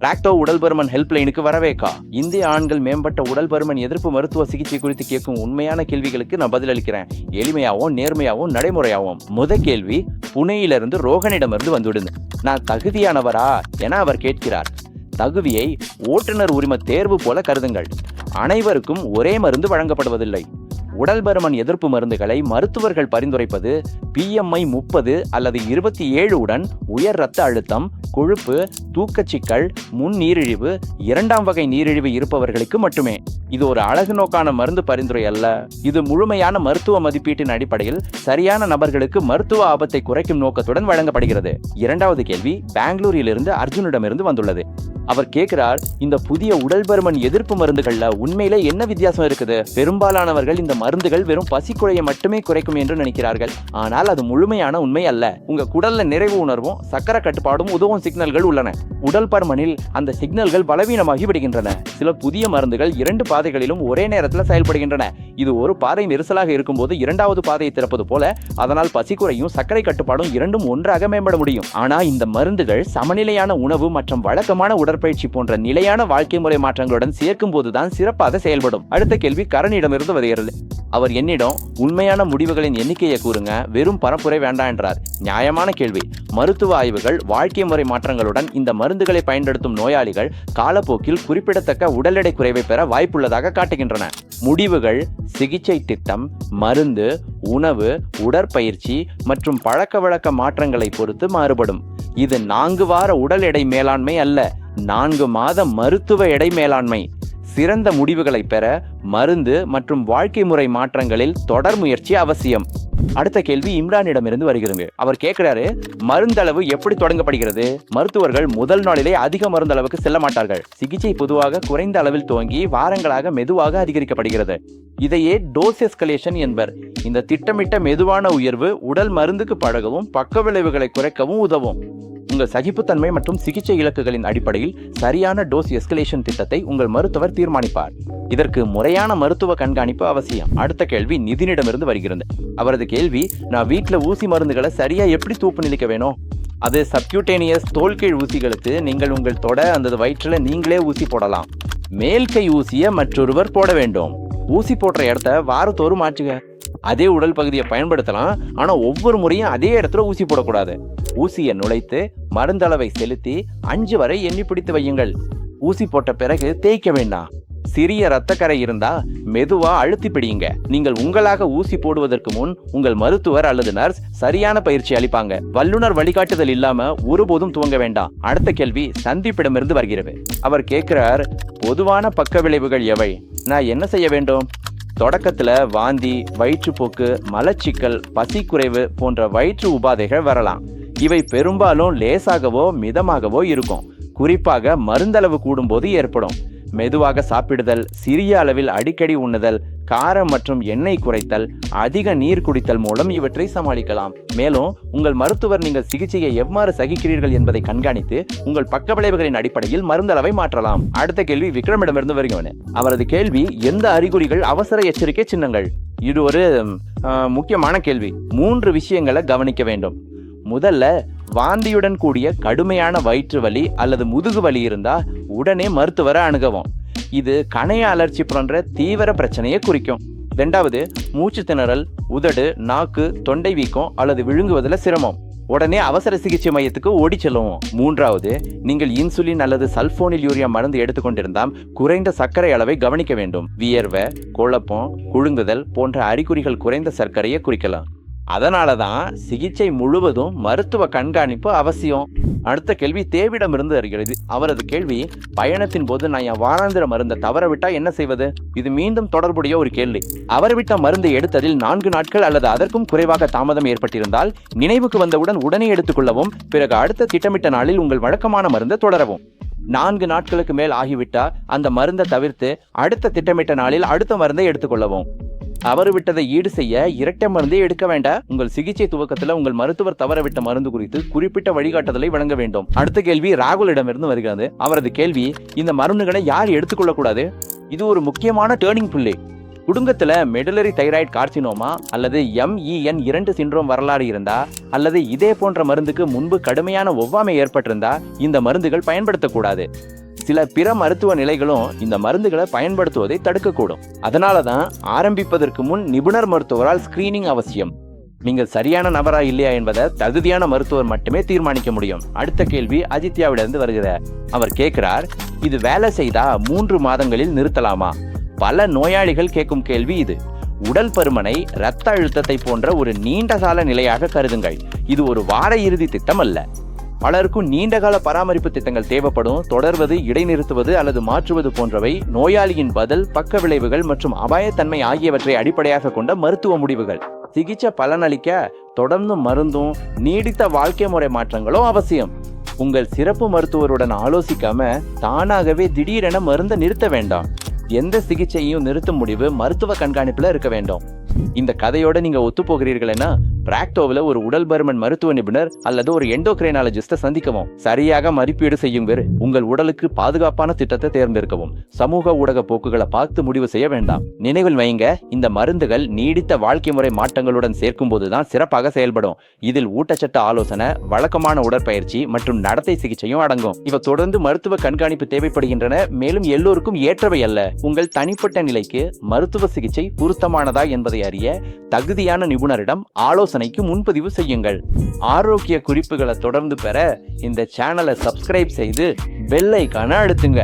Lacto உடல் பருமன் ஹெல்ப்லைனுக்கு வரவேக்கா. இந்திய ஆண்கள் மேம்பட்ட உடல் பருமன் எதிர்ப்பு மருத்துவ சிகிச்சை குறித்து கேட்கும் உண்மையான கேள்விகளுக்கு நான் பதிலளிக்கிறேன். எளிமையாகவும் நேர்மையாகவும் நடைமுறையாகவும். முத கேள்வி புனேயிலிருந்து ரோகனிடமிருந்து வந்துவிடுது. நான் தகுதியானவரா என அவர் கேட்கிறார். தகுதியை ஓட்டுநர் உரிம தேர்வு போல கருதுங்கள். அனைவருக்கும் ஒரே மருந்து வழங்கப்படுவதில்லை. உடல் பருமன் எதிர்ப்பு மருந்துகளை மருத்துவர்கள் பரிந்துரைப்பது PMI 30 அல்லது 27 உடன் உயர் இரத்த அழுத்தம், கொழுப்பு, தூக்கச்சிக்கல், முன் நீரிழிவு, 2ஆம் வகை நீரிழிவு இருப்பவர்களுக்கு மட்டுமே. இது ஒரு அழகு நோக்கான மருந்து பரிந்துரை அல்ல. இது முழுமையான மருத்துவ மதிப்பீட்டின் அடிப்படையில் சரியான நபர்களுக்கு மருத்துவ ஆபத்தை குறைக்கும் நோக்கத்துடன் வழங்கப்படுகிறது. 2வது கேள்வி பெங்களூரிலிருந்து அர்ஜுனிடமிருந்து வந்துள்ளது. அவர் கேட்கிறார், இந்த புதிய உடல் பருமன் எதிர்ப்பு மருந்துகள்ல உண்மையிலே என்ன வித்தியாசம் இருக்குது? பெரும்பாலானவர்கள் இந்த மருந்துகள் வெறும் பசிக்குறையை மட்டுமே குறைக்கும் என்று நினைக்கிறார்கள். ஆனால் அது முழுமையான உண்மை அல்ல. உங்க குடல்ல நிறைவு உணர்வும் சக்கர கட்டுப்பாடும் உதவும் சிக்னல்கள் உள்ளன. உடல் பருமனில் அந்த சிக்னல்கள் பலவீனமாகி விடுகின்றன. சில புதிய மருந்துகள் 2 பாதைகளிலும் ஒரே நேரத்தில் செயல்படுகின்றன. இது ஒரு பாதை நெரிசலாக இருக்கும்போது 2வது பாதையை திறப்பது போல. அதனால் பசிக்குறையும் சர்க்கரை கட்டுப்பாடும் இரண்டும் ஒன்றாக மேம்பட முடியும். ஆனா இந்த மருந்துகள் சமநிலையான உணவு மற்றும் வழக்கமான உடற்பயிற்சி போன்ற நிலையான வாழ்க்கை முறை மாற்றங்களுடன் சேர்க்கும் போதுதான் சிறப்பாக செயல்படும். அடுத்த கேள்வி கரணிடமிருந்து வருகிறது. அவர் என்னிடம் உண்மையான முடிவுகளின் எண்ணிக்கையை கூறுங்க, வெறும் பரப்புரை வேண்டாம் என்றார். நியாயமான கேள்வி. மருத்துவ ஆய்வுகள் வாழ்க்கை முறை மாற்றங்களுடன் இந்த மருந்துகளை பயன்படுத்தும் நோயாளிகள் காலப்போக்கில் குறிப்பிடத்தக்க உடல் எடை குறைவை பெற வாய்ப்புள்ளதாக காட்டுகின்றன. முடிவுகள் சிகிச்சை திட்டம், மருந்து, உணவு, உடற்பயிற்சி மற்றும் பழக்க வழக்க மாற்றங்களை பொறுத்து மாறுபடும். இது 4 வார உடல் எடை மேலாண்மை அல்ல, 4 மாத மருத்துவ எடை மேலாண்மை. சிறந்த முடிவுகளை பெற மருந்து மற்றும் வாழ்க்கை முறை மாற்றங்களில் தொடர் முயற்சி அவசியம். அடுத்த கேள்வி இம்ரானிடமிருந்து வருகிறது. அவர் கேட்கிறாரு, மருந்தளவு எப்படி தொடங்கப்படுகிறது? மருத்துவர்கள் முதல் நாளிலே அதிக மருந்தளவுக்கு செல்ல மாட்டார்கள். சிகிச்சை பொதுவாக குறைந்த அளவில் துவங்கி வாரங்களாக மெதுவாக அதிகரிக்கப்படுகிறது. இதையே டோஸ் எஸ்கலேஷன் என்பர். இந்த திட்டமிட்ட மெதுவான உயர்வு உடல் மருந்துக்கு பழகவும் பக்க விளைவுகளை குறைக்கவும் உதவும். உங்கள் சகிப்புத்தன்மை மற்றும் சிகிச்சை இலக்குகளின் அடிப்படையில் சரியான டோஸ் எஸ்கலேஷன் திட்டத்தை உங்கள் மருத்துவர் தீர்மானிப்பார். இதற்கு முறையான மருத்துவ கண்காணிப்பு அவசியம். அடுத்த கேள்வி நிதினிடமிருந்து வருகிறது. அவரது கேள்வி, நான் வீட்டில் ஊசி மருந்துகளை சரியா எப்படி தூப்பு நிலைக்க வேணும்? அது சப்கியூட்டேனியஸ் தோல்கீழ் ஊசிகளுக்கு நீங்கள் உங்கள் தொட அந்த வயிற்றில் நீங்களே ஊசி போடலாம். மேல் கை ஊசியை மற்றொருவர் போட வேண்டும். ஊசி போடுற இடத்த வாரத்தோறும் மாற்றுங்க. அதே உடல் பகுதியை பயன்படுத்தலாம், ஆனா ஒவ்வொரு முறையும் அதே இடத்துல ஊசி போடக்கூடாது. ஊசியை நுழைத்து மருந்தளவை செலுத்தி 5 வரை எண்ணி பிடித்து வையுங்கள். ஊசி போட்ட பிறகு தேய்க்க வேண்டாம். சிறிய இரத்தக்கரை இருந்தா மெதுவா அழுத்தி பிடியுங்க. நீங்கள் உங்களாக ஊசி போடுவதற்கு முன் உங்கள் மருத்துவர் அல்லது நர்ஸ் சரியான பயிற்சி அளிப்பாங்க. வல்லுநர் வழிகாட்டுதல் இல்லாம ஒருபோதும் துவங்க வேண்டாம். அடுத்த கேள்வி சந்தீப்பிடமிருந்து வருகிறது. அவர் கேட்கிறார், பொதுவான பக்க விளைவுகள் எவை? நான் என்ன செய்ய வேண்டும்? தொடக்கத்துல வாந்தி, வயிற்றுப்போக்கு, மலச்சிக்கல், பசி குறைவு போன்ற வயிற்று உபாதைகள் வரலாம். இவை பெரும்பாலும் லேசாகவோ மிதமாகவோ இருக்கும். குறிப்பாக மருந்தளவு கூடும்போது ஏற்படும். மெதுவாக சாப்பிடுதல், சிறிய அளவில் அடிக்கடி உண்ணுதல், காரம் மற்றும் எண்ணெய் குறைத்தல், அதிக நீர் குடித்தல் மூலம் இவற்றை சமாளிக்கலாம். மேலும் உங்கள் மருத்துவர் நீங்கள் சிகிச்சையை எவ்வாறு சகிக்கிறீர்கள் என்பதை கண்காணித்து உங்கள் பக்க விளைவுகளின் அடிப்படையில் மருந்தளவை மாற்றலாம். அடுத்த கேள்வி விக்ரமிடமிருந்து வருகிறது. அவரது கேள்வி, எந்த அறிகுறிகள் அவசர எச்சரிக்கை சின்னங்கள்? இது ஒரு முக்கியமான கேள்வி. 3 விஷயங்களை கவனிக்க வேண்டும். முதல்ல, வாந்தியுடன் கூடிய கடுமையான வயிற்று வலி அல்லது முதுகு வலி இருந்தா உடனே மருத்துவரை அணுகவும். இது கணைய அலர்ச்சி போன்ற தீவிர பிரச்சனையை குறிக்கும். 2வது, மூச்சு திணறல், உதடு, நாக்கு, தொண்டை வீக்கம் அல்லது விழுங்குவதில் சிரமம். உடனே அவசர சிகிச்சை மையத்துக்கு ஓடி செல்லுவோம். 3வது, நீங்கள் இன்சுலின் அல்லது சல்போனில் யூரியா மருந்து எடுத்துக்கொண்டிருந்தால் குறைந்த சர்க்கரை அளவை கவனிக்க வேண்டும். வியர்வை, குழப்பம், குழுங்குதல் போன்ற அறிகுறிகள் குறைந்த சர்க்கரையை குறிக்கலாம். அதனால தான் சிகிச்சை முழுவதும் மருத்துவ கண்காணிப்பு அவசியம். அடுத்த கேள்வி தேவிடமிருந்து வருகிறது. அவரது கேள்வி, பயணத்தின் போது நான் என் வாராந்திர மருந்தை தவற விட்டா என்ன செய்வது? இது மீண்டும் தொடர்புடைய ஒரு கேள்வி. அவர் விட்ட மருந்தை எடுத்ததில் 4 நாட்கள் அல்லது அதற்கும் குறைவாக தாமதம் ஏற்பட்டிருந்தால் நினைவுக்கு வந்தவுடன் உடனே எடுத்துக்கொள்ளவும். பிறகு அடுத்த திட்டமிட்ட நாளில் உங்கள் வழக்கமான மருந்தை தொடரவும். 4 நாட்களுக்கு மேல் ஆகிவிட்டால் அந்த மருந்தை தவிர்த்து அடுத்த திட்டமிட்ட நாளில் அடுத்த மருந்தை எடுத்துக்கொள்ளவும். அவர் விட்டதை ஈடு செய்ய இரட்டை மருந்தே எடுக்க வேண்டாம். உங்கள் சிகிச்சை துவக்கத்தில் உங்கள் மருத்துவர் தவறவிட்ட மருந்து குறித்து குறிப்பிட்ட வழிகாட்டுதலை வழங்க வேண்டும். அடுத்த கேள்வி ராகுலிடமிருந்து வருகிறது. அவரது கேள்வி, இந்த மருந்துகளை யார் எடுத்துக்கொள்ளக்கூடாது? இது ஒரு முக்கியமான டேர்னிங் புள்ளி. குடும்பத்துல மெடுலரி தைராய்டு கார்சினோமா அல்லது MEN2 சிண்ட்ரோம் வரலாறு இருந்தா அல்லது இதே போன்ற மருந்துக்கு முன்பு கடுமையான ஒவ்வாமை ஏற்பட்டிருந்தா இந்த மருந்துகள் பயன்படுத்தக்கூடாது. சில பிற மருத்துவ நிலைகளும் இந்த மருந்துகளை பயன்படுத்துவதை தடுக்கக்கூடும். அதனாலதான் ஆரம்பிப்பதற்கு முன் நிபுணர் மருத்துவரால் ஸ்கிரீனிங் அவசியம். நீங்கள் சரியான நபரா இல்லையா என்பதை தகுதியான மருத்துவர் மட்டுமே தீர்மானிக்க முடியும். அடுத்த கேள்வி அஜித்யாவிலிருந்து வருகிறார். அவர் கேட்கிறார், இது வேலை செய்தா 3 மாதங்களில் நிறுத்தலாமா? பல நோயாளிகள் கேட்கும் கேள்வி இது. உடல் பருமனை இரத்த அழுத்தத்தை போன்ற ஒரு நீண்டகால நிலையாக கருதுங்கள். இது ஒரு வார இறுதி திட்டம் அல்ல. பலருக்கும் நீண்டகால பராமரிப்பு திட்டங்கள் தேவைப்படும். தொடர்வது, இடைநிறுத்துவது அல்லது மாற்றுவது போன்றவை நோயாளியின் பதில், பக்க விளைவுகள் மற்றும் அபாயத்தன்மை ஆகியவற்றை அடிப்படையாக கொண்ட மருத்துவ முடிவுகள். சிகிச்சை பலனளிக்க தொடர்ந்து மருந்தும் நீடித்த வாழ்க்கை முறை மாற்றங்களும் அவசியம். உங்கள் சிறப்பு மருத்துவருடன் ஆலோசிக்காம தானாகவே திடீரென மருந்தை நிறுத்த வேண்டாம். எந்த சிகிச்சையும் நிறுத்தும் முடிவு மருத்துவ கண்காணிப்புல இருக்க வேண்டும். இந்த கதையோட நீங்க ஒத்து போகிறீர்கள்னா பிராக்டோவில் ஒரு உடல் பருமன் மருத்துவ நிபுணர் அல்லது ஒரு எண்டோக்ரைனாலஜிஸ்ட சந்திக்கவும். சரியாக மதிப்பீடு செய்யும் வேறு உங்கள் உடலுக்கு பாதுகாப்பான திட்டத்தை தேர்ந்தெடுக்கவும். சமூக ஊடக போக்குகளை பார்த்து முடிவு செய்ய வேண்டாம். நினைவில் வைங்க, இந்த மருந்துகள் நீடித்த வாழ்க்கை முறை மாற்றங்களுடன் சேர்க்கும் போதுதான் சிறப்பாக செயல்படும். இதில் ஊட்டச்சத்து ஆலோசனை, வழக்கமான உடற்பயிற்சி மற்றும் நடத்தை சிகிச்சையும் அடங்கும். இவ தொடர்ந்து மருத்துவ கண்காணிப்பு தேவைப்படுகின்றன. மேலும் எல்லோருக்கும் ஏற்றவை அல்ல. உங்கள் தனிப்பட்ட நிலைக்கு மருத்துவ சிகிச்சை பொருத்தமானதா என்பதை அறிய தகுதியான நிபுணரிடம் ஆலோசனைக்கு முன்பதிவு செய்யுங்கள். ஆரோக்கிய குறிப்புகளை தொடர்ந்து பெற இந்த சேனலை சப்ஸ்கிரைப் செய்து பெல் ஐகானை அழுத்துங்க.